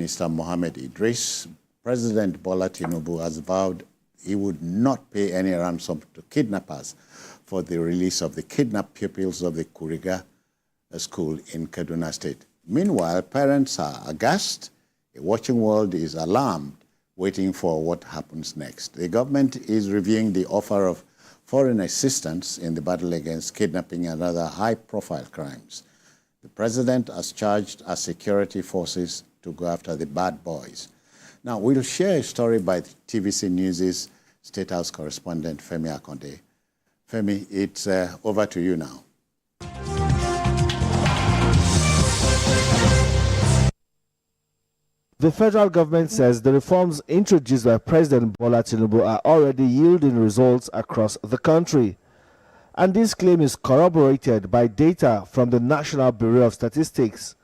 Minister Mohammed Idris, President Bola Tinubu has vowed he would not pay any ransom to kidnappers for the release of the kidnapped pupils of the Kuriga school in Kaduna State. Meanwhile, parents are aghast. A watching world is alarmed, waiting for what happens next. The government is reviewing the offer of foreign assistance in the battle against kidnapping and other high-profile crimes. The president has charged our security forces to go after the bad boys. Now, we'll share a story by TVC News' State House correspondent, Femi Akonde. Femi, it's over to you now. The federal government says the reforms introduced by President Bola Tinubu are already yielding results across the country. And this claim is corroborated by data from the National Bureau of Statistics.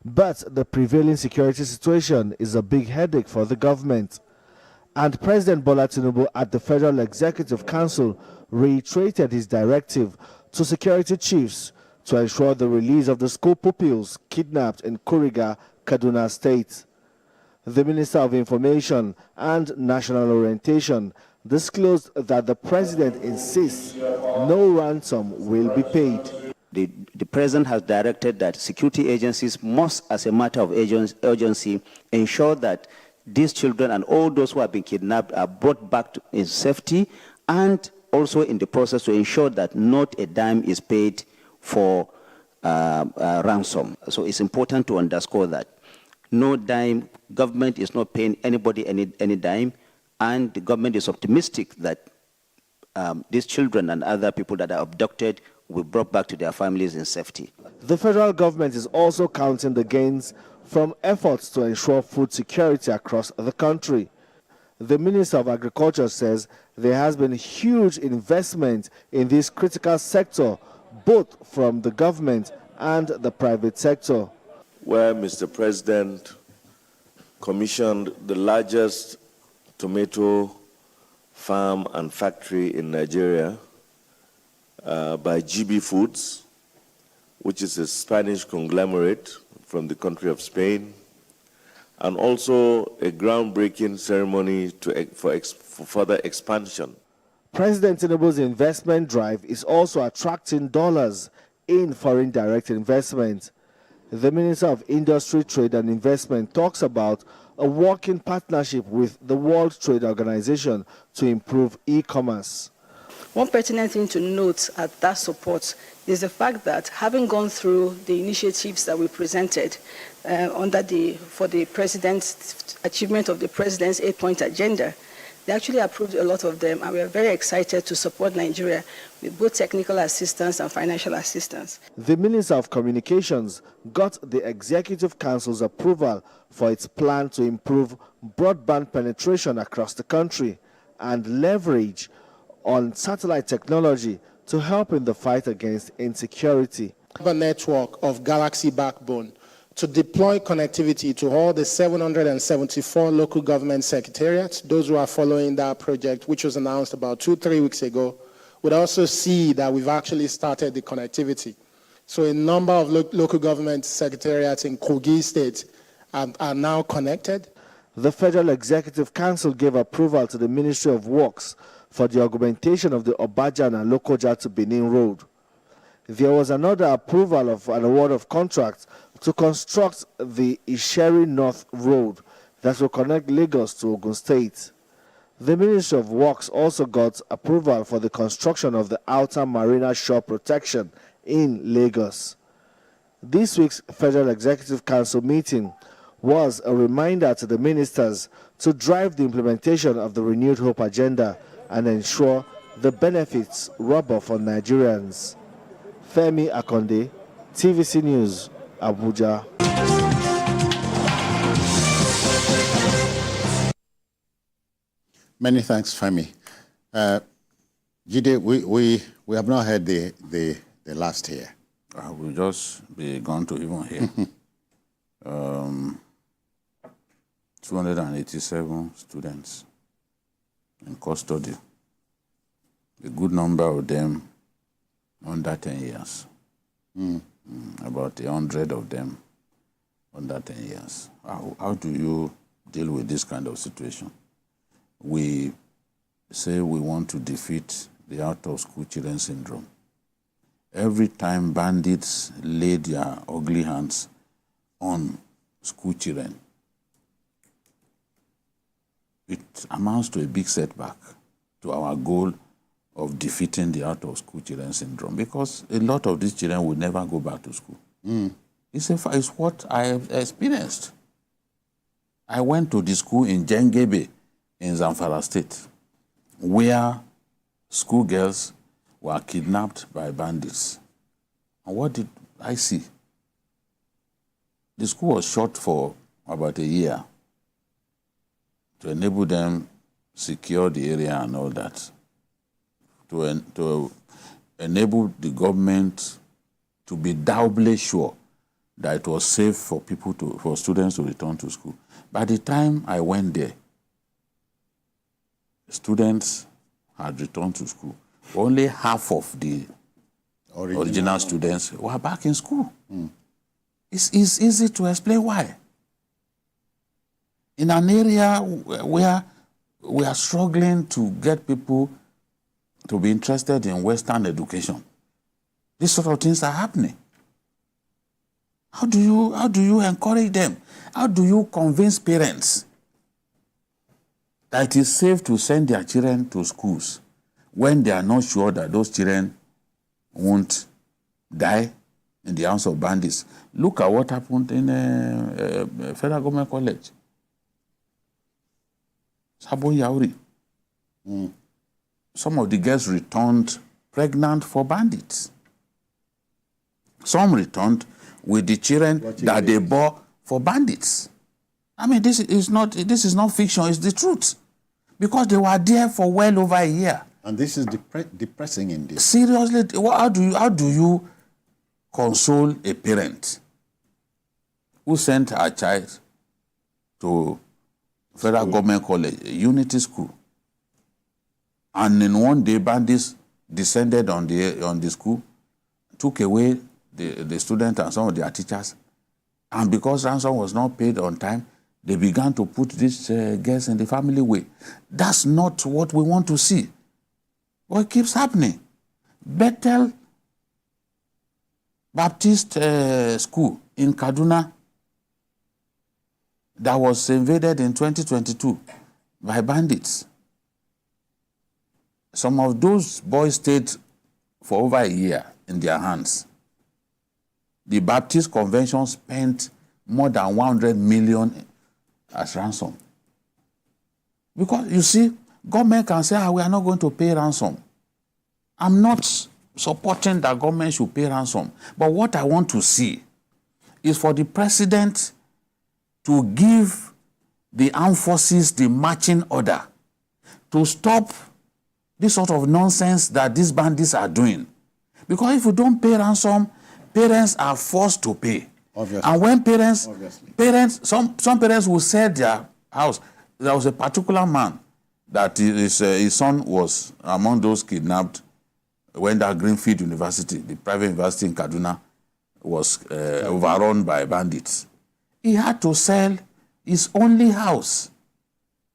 But the prevailing security situation is a big headache for the government. And President Bola Tinubu at the Federal Executive Council reiterated his directive to security chiefs to ensure the release of the school pupils kidnapped in Kuriga, Kaduna State. The Minister of Information and National Orientation disclosed that the president insists no ransom will be paid. The president has directed that security agencies must, as a matter of urgency, ensure that these children and all those who have been kidnapped are brought back in safety, and also in the process to ensure that not a dime is paid for ransom. So it's important to underscore that. No dime, government is not paying anybody any dime, and the government is optimistic that these children and other people that are abducted will be brought back to their families in safety. The federal government is also counting the gains from efforts to ensure food security across the country. The Minister of Agriculture says there has been huge investment in this critical sector, both from the government and the private sector. Where Mr. President commissioned the largest tomato farm and factory in Nigeria by GB Foods, which is a Spanish conglomerate from the country of Spain, and also a groundbreaking ceremony for further expansion. President Tinubu's investment drive is also attracting dollars in foreign direct investment. The Minister of Industry, Trade and Investment talks about a working partnership with the World Trade Organization to improve e-commerce. One pertinent thing to note at that support is the fact that, having gone through the initiatives that we presented for the president's achievement of the president's 8-point agenda, they actually approved a lot of them, and we are very excited to support Nigeria with both technical assistance and financial assistance. The Minister of Communications got the Executive Council's approval for its plan to improve broadband penetration across the country and leverage on satellite technology to help in the fight against insecurity. A network of Galaxy backbone to deploy connectivity to all the 774 local government secretariats. Those who are following that project, which was announced about 2-3 weeks ago, would also see that we've actually started the connectivity. So a number of local government secretariats in Kogi State are now connected. The Federal Executive Council gave approval to the Ministry of Works for the augmentation of the Obajan and Lokoja to Benin Road. There was another approval of an award of contracts to construct the Isheri North Road that will connect Lagos to Ogun State. The Ministry of Works also got approval for the construction of the Outer Marina Shore Protection in Lagos. This week's Federal Executive Council meeting was a reminder to the ministers to drive the implementation of the Renewed Hope agenda and ensure the benefits rub off on Nigerians. Femi Akonde, TVC News, Abuja. Many thanks, Femi. Jide, we have not heard the last here. We'll just be gone to even here. 287 students in custody. A good number of them under 10 years. About 100 of them under 10 years. How do you deal with this kind of situation? We say we want to defeat the out-of-school children syndrome. Every time bandits lay their ugly hands on school children, it amounts to a big setback to our goal of defeating the out-of-school children syndrome, because a lot of these children will never go back to school. It's what I have experienced. I went to the school in Jengebe in Zamfara State, where schoolgirls were kidnapped by bandits. And what did I see? The school was shut for about a year to enable them secure the area and all that, to enable the government to be doubly sure that it was safe for for students to return to school. By the time I went there, students had returned to school. Only half of the original students were back in school. It's easy to explain why. In an area where we are struggling to get people to be interested in Western education, these sort of things are happening. How do you encourage them? How do you convince parents that it is safe to send their children to schools when they are not sure that those children won't die in the hands of bandits? Look at what happened in Federal Government College. Sabo Yauri. Some of the girls returned pregnant for bandits. Some returned with the children that they bore for bandits. I mean, this is not fiction, it's the truth. Because they were there for well over a year. And this is depressing indeed. Seriously, how do you console a parent who sent her child to Federal Government College, Unity School, and in one day bandits descended on the school, took away the student and some of their teachers, and because ransom was not paid on time, they began to put these girls in the family way. That's not what we want to see. But it keeps happening. Bethel Baptist School in Kaduna that was invaded in 2022 by bandits. Some of those boys stayed for over a year in their hands. The Baptist Convention spent more than 100 million as ransom. Because, you see, government can say, we are not going to pay ransom. I'm not supporting that government should pay ransom. But what I want to see is for the president to give the armed forces the marching order to stop this sort of nonsense that these bandits are doing. Because if you don't pay ransom, parents are forced to pay. Obviously. And when some parents will sell their house. There was a particular man that his son was among those kidnapped when that Greenfield University, the private university in Kaduna, was overrun by bandits. He had to sell his only house.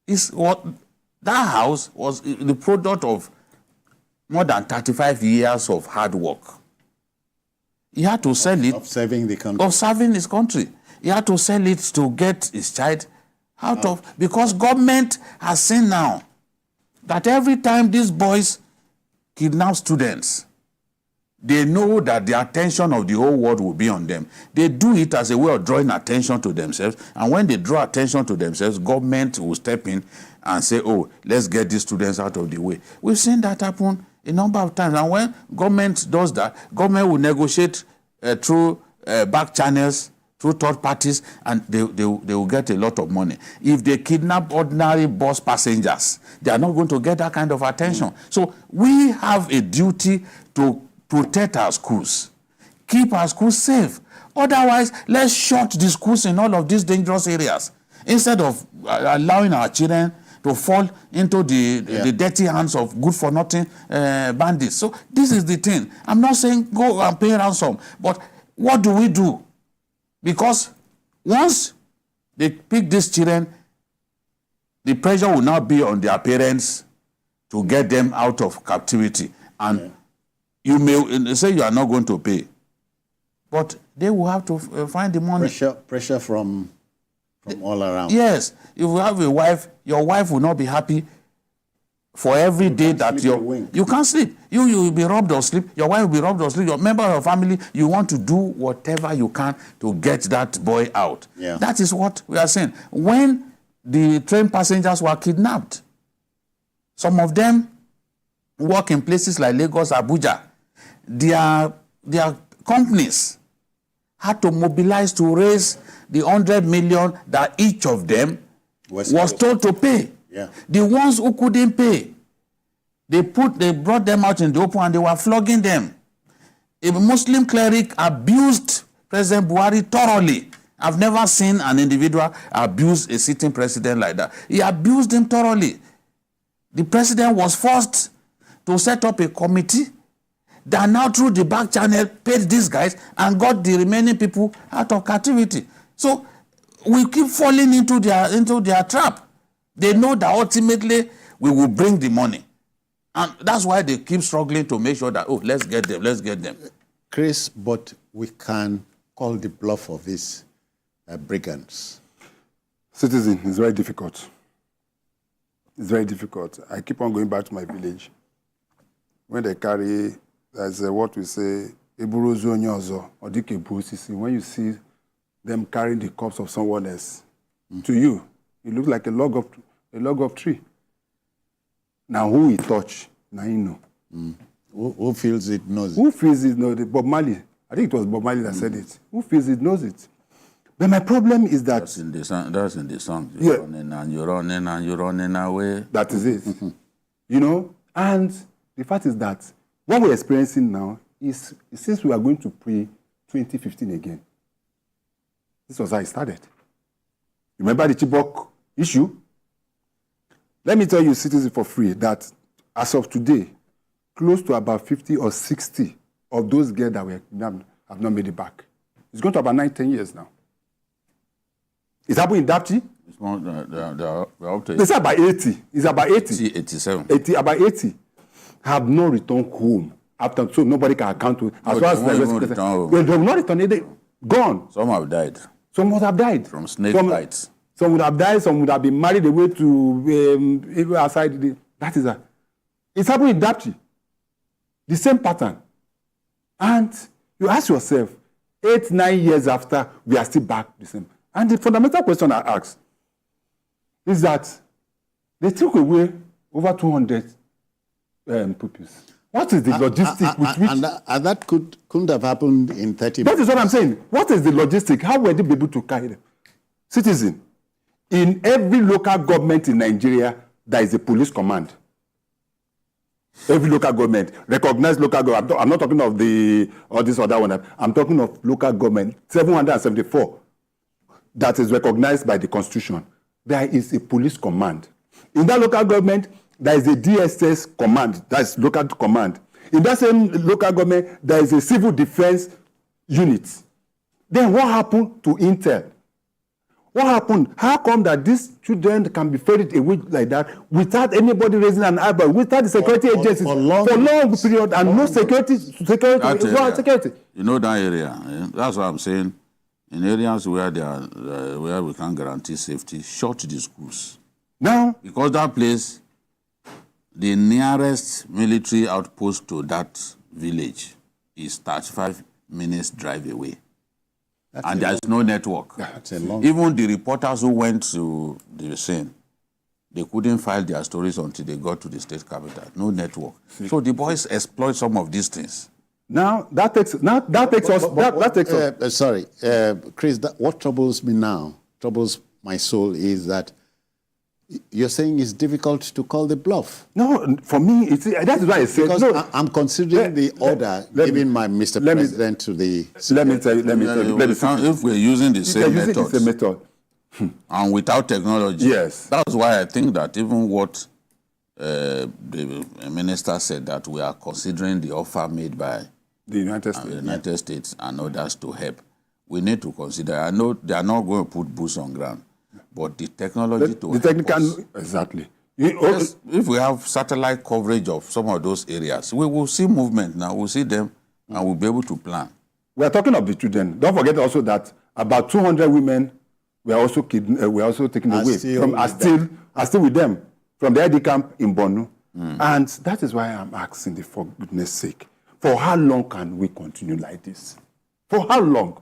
That house was the product of more than 35 years of hard work. He had to sell it. Of serving the country. Of serving his country. He had to sell it to get his child out of... Because government has seen now that every time these boys kidnap students, they know that the attention of the whole world will be on them. They do it as a way of drawing attention to themselves. And when they draw attention to themselves, government will step in and say, let's get these students out of the way. We've seen that happen a number of times. And when government does that, government will negotiate through back channels, through third parties, and they will get a lot of money. If they kidnap ordinary bus passengers, they are not going to get that kind of attention. So we have a duty to protect our schools, keep our schools safe. Otherwise, let's shut the schools in all of these dangerous areas instead of allowing our children to fall into the dirty hands of good-for-nothing bandits. So this is the thing. I'm not saying go and pay ransom, but what do we do? Because once they pick these children, the pressure will now be on their parents to get them out of captivity. And you may say you are not going to pay, but they will have to find the money. Pressure from all around. Yes. If you have a wife, your wife will not be happy for every day that you can't sleep. You will be robbed of sleep. Your wife will be robbed of sleep. Your member of your family, you want to do whatever you can to get that boy out. Yeah. That is what we are saying. When the train passengers were kidnapped, some of them work in places like Lagos, Abuja. Their companies had to mobilize to raise the 100 million that each of them was told to pay. Yeah. The ones who couldn't pay, they brought them out in the open and they were flogging them. A Muslim cleric abused President Buhari thoroughly. I've never seen an individual abuse a sitting president like that. He abused him thoroughly. The president was forced to set up a committee that now through the back channel paid these guys and got the remaining people out of captivity. So we keep falling into their trap. They know that ultimately we will bring the money. And that's why they keep struggling to make sure that, oh, let's get them. Chris, but we can call the bluff of these brigands. Citizen, it's very difficult. It's very difficult. I keep on going back to my village. When they carry, there's what we say, when you see them carrying the corpse of someone else, to you, it looks like a log of tree. Now who he touch, now you know. Who feels it knows it? Who feels it knows it? Bob Marley. I think it was Bob Marley that said it. Who feels it knows it. But my problem is that... That's in the song. Yeah. You're running away. That is it. You know? And the fact is that what we're experiencing now is since we are going to pre 2015 again. This was how it started. Remember the Chibok issue? Let me tell you, citizens, for free, that as of today, close to about 50 or 60 of those girls that were kidnapped have not made it back. It's going to about 9-10 years now. It's happening in Dapchi. It's not, they're up to It's about 80. It's about 80. 87. 80, about 80 have not returned home after, so nobody can account to. As far as they have not returned, they gone. Some have died. Some would have died From snake bites. Some would have died. Some would have been married away to outside. That is it's happening in Dapchi. The same pattern. And you ask yourself, 8-9 years after, we are still back the same. And the fundamental question I ask is that they took away over 200 pupils. What is the logistic with which... And that couldn't have happened in 30 minutes. That is what I'm saying. What is the logistic? How were they able to carry them? Citizen, in every local government in Nigeria, there is a police command. Every local government, recognized local government. I'm not talking of or this or that one. I'm talking of local government, 774. That is recognized by the Constitution. There is a police command. In that local government, there is a DSS command, that is local command. In that same local government, there is a civil defense unit. Then what happened to Intel? What happened? How come that these children can be ferried away like that without anybody raising an eyebrow, without the security agencies for long period and no security? You know that area. That's what I'm saying. In areas where where we can guarantee safety, shut the schools. Now, because that place, the nearest military outpost to that village is 35 minutes drive away. And there's no network. Even the reporters who went to the scene, they couldn't file their stories until they got to the state capital. No network. So the boys exploit some of these things. Now that takes us. Sorry, Chris. What troubles me now, troubles my soul, is that you're saying it's difficult to call the bluff. No, for me, that's why I said. Because no, I'm considering the order given by Mr. President to the. Let me tell you. If we're using the same method, and without technology, yes, that's why I think that even what the minister said, that we are considering the offer made by the United States, United States and others to help. we need to consider. I know they are not going to put boots on ground, but the technology to The technical, help us. exactly. Yes, if we have satellite coverage of some of those areas, we will see movement now. We'll see them, and we'll be able to plan. We are talking of the children. Don't forget also that about 200 women were also taken away are still with them from the ID camp in Borno. And that is why I'm asking, for goodness sake, for how long can we continue like this? For how long?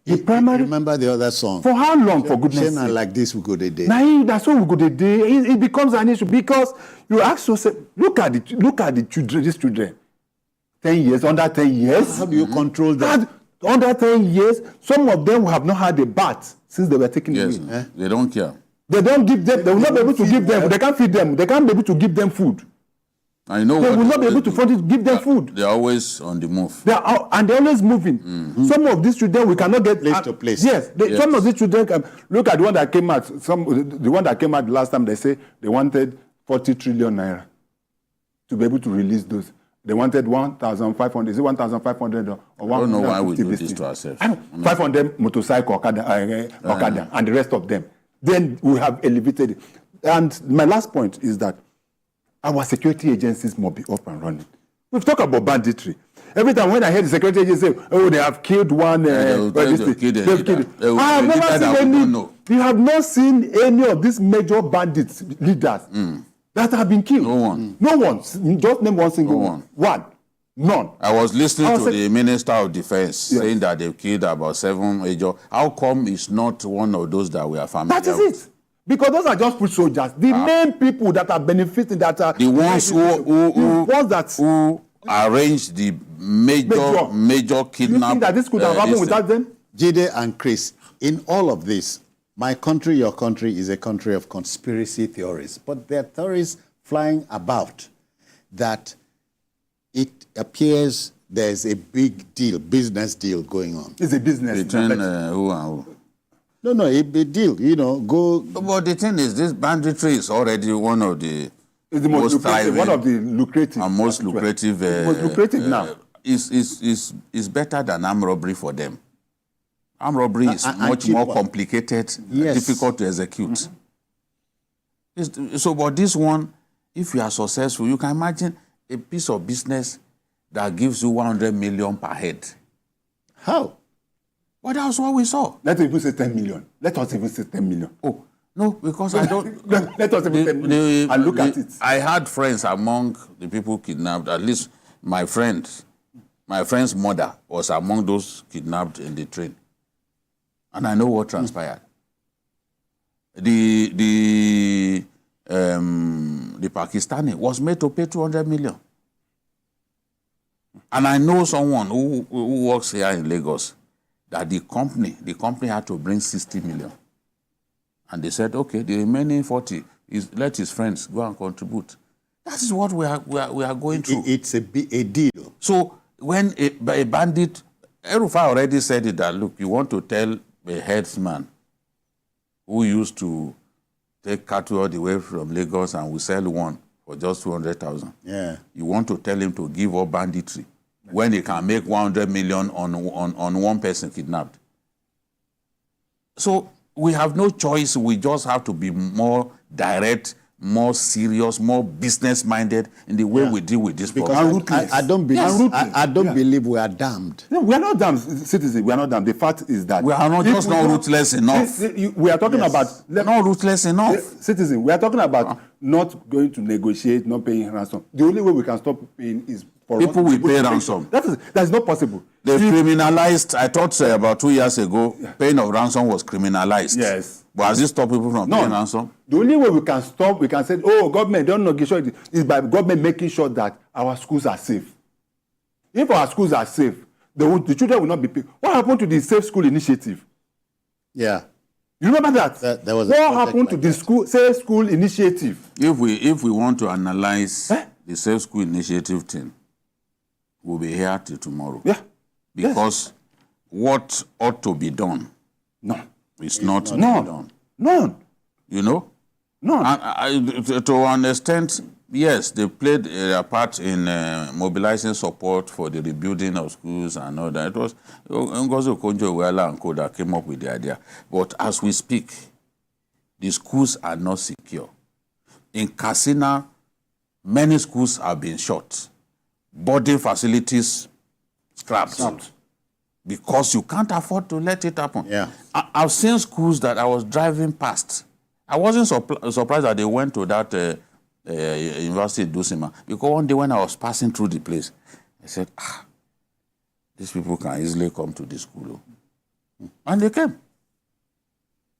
Remember the other song? For how long, for goodness sake? Like this, we go the day. Nah, that's what we go the day. It becomes an issue because you ask yourself, look at the children, these children. 10 years, under 10 years. How do you control them? Under 10 years, some of them have not had a bath since they were taken away. They don't care. They don't give them, they will not be able to give them, they can't feed them, they can't be able to give them food. I know. They will not be able to give them food. They're always on the move. And they're always moving. Some of these children, we cannot get place to place. Yes, some of these children, look at the one that came out, the one that came out last time, they say they wanted 40 trillion naira to be able to release those. They wanted 1,500. Is it 1,500 or 1,550? I don't know why we do this to ourselves. 500 motorcycle, Okada, and the rest of them. Then we have elevated it. And my last point is that our security agencies must be up and running. We've talked about banditry. Every time when I hear the security agency say, oh, they have killed one, they've killed it. I have never seen any. We have not seen any of these major bandits leaders that have been killed. No one. No one. Just name one single one. One. None. I was listening to the Minister of Defense saying that they've killed about 7 major. How come it's not one of those that we are familiar with? That is it. Because those are just foot soldiers. The main people that are benefiting, that are the ones who arranged the major kidnapping. You think that this could have happened without them? Jide and Chris, in all of this, my country, your country, is a country of conspiracy theories. But there are theories flying about that it appears there's a big deal, business deal going on. It's a business. Between who and who? No, a big deal, But the thing is, this banditry is already one of the most lucrative, one of the lucrative. And most lucrative. Most lucrative now. Is better than armed robbery for them. Armed robbery is much more complicated, difficult to execute. So, but this one, if you are successful, you can imagine a piece of business that gives you 100 million per head. How? Well, that's what we saw. Let us even say 10 million. Let us even say 10 million. Oh, no, because I don't... Let us even say 10 million and look at it. I had friends among the people kidnapped, at least my friend's mother was among those kidnapped in the train. And I know what transpired. The Pakistani was made to pay 200 million. And I know someone who works here in Lagos that the company had to bring 60 million. And they said, okay, the remaining 40, let his friends go and contribute. That is what we are going through. It's a deal. So when a bandit, Erufai already said it, that, look, you want to tell a herdsman who used to take cattle all the way from Lagos and we sell one for just 200,000. Yeah. You want to tell him to give up banditry when he can make 100 million on one person kidnapped. So we have no choice. We just have to be more direct, more serious, more business-minded in the way we deal with this problem. Because I don't believe we are damned. No, we are not damned, citizens. We are not damned. The fact is that we are not just not ruthless enough. We are talking about not ruthless enough. Citizens, we are talking about not going to negotiate, not paying ransom. The only way we can stop paying is for people will pay ransom. That is not possible. They criminalized. I thought about 2 years ago, paying of ransom was criminalized. Yes. But has it stopped people from paying ransom? The only way we can stop, we can say, oh, government, don't negotiate, is by government making sure that our schools are safe. If our schools are safe, the children will not be paid. What happened to the Safe School Initiative? Yeah. You remember that? There was what happened to the Safe School Initiative? If we want to analyze the Safe School Initiative thing, we'll be here till tomorrow. Yeah. Because what ought to be done is not done. None. You know? None. And to an extent, Yes, they played a part in mobilizing support for the rebuilding of schools and all that. It was Ngozi Okonjo-Iweala and co that came up with the idea. But as we speak, the schools are not secure. In Katsina, many schools have been shut. Boarding facilities scrapped. Because you can't afford to let it happen. Yeah. I've seen schools that I was driving past. I wasn't surprised that they went to that University of Dusima, because one day when I was passing through the place, I said, these people can easily come to this school. And they came.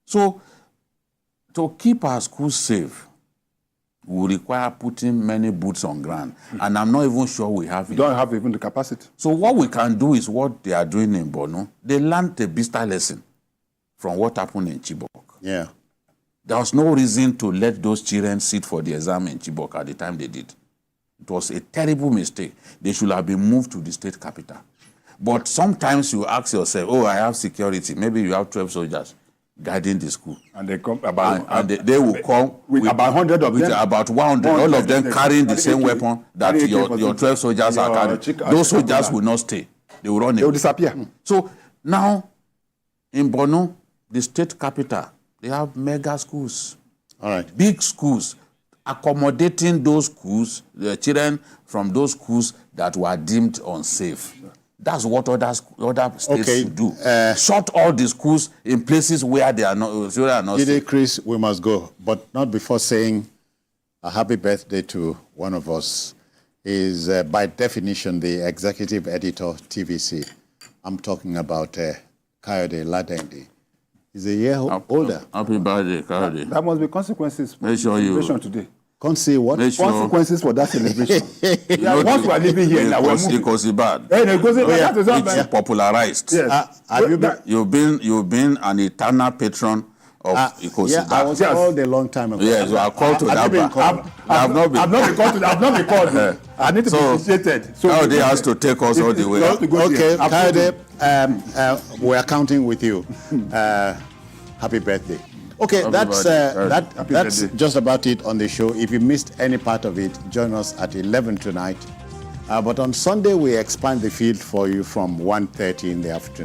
So, to keep our schools safe, we require putting many boots on ground. And I'm not even sure we have it. Don't have even the capacity. So what we can do is what they are doing in Borno. They learned a bitter lesson from what happened in Chibok. Yeah. There was no reason to let those children sit for the exam in Chibok at the time they did. It was a terrible mistake. They should have been moved to the state capital. But sometimes you ask yourself, oh, I have security. Maybe you have 12 soldiers guarding the school. And they come about... And they will come with about 100 of with them. About 100. All of them carrying the same weapon that your 12 soldiers are carrying. Those soldiers will not stay. They will run away. They will disappear. So now, in Borno, the state capital, they have mega schools. All right. Big schools, accommodating those schools, the children from those schools that were deemed unsafe. That's what other states should do. Shut all the schools in places where they are not safe. Chris, we must go, but not before saying a happy birthday to one of us. Is by definition the executive editor TVC. I'm talking about Kayode Ladendi. He's a year older. Happy birthday, Kayode. There must be consequences for Make sure celebration today. Can't say what? Consequences for that celebration. Once we are living here now, we're moving. It goes bad. It's popularized. Yes. You've been an eternal patron of Ikosi. Yeah, I was called a long time ago. Yes, you are called to that. I've not been called. I need to be appreciated. So Kayode has to take us all the way. Okay, Kayode, we are counting with you. Happy birthday. Okay, that's just about it on the show. If you missed any part of it, join us at 11 tonight. But on Sunday, we expand the field for you from 1:30 in the afternoon.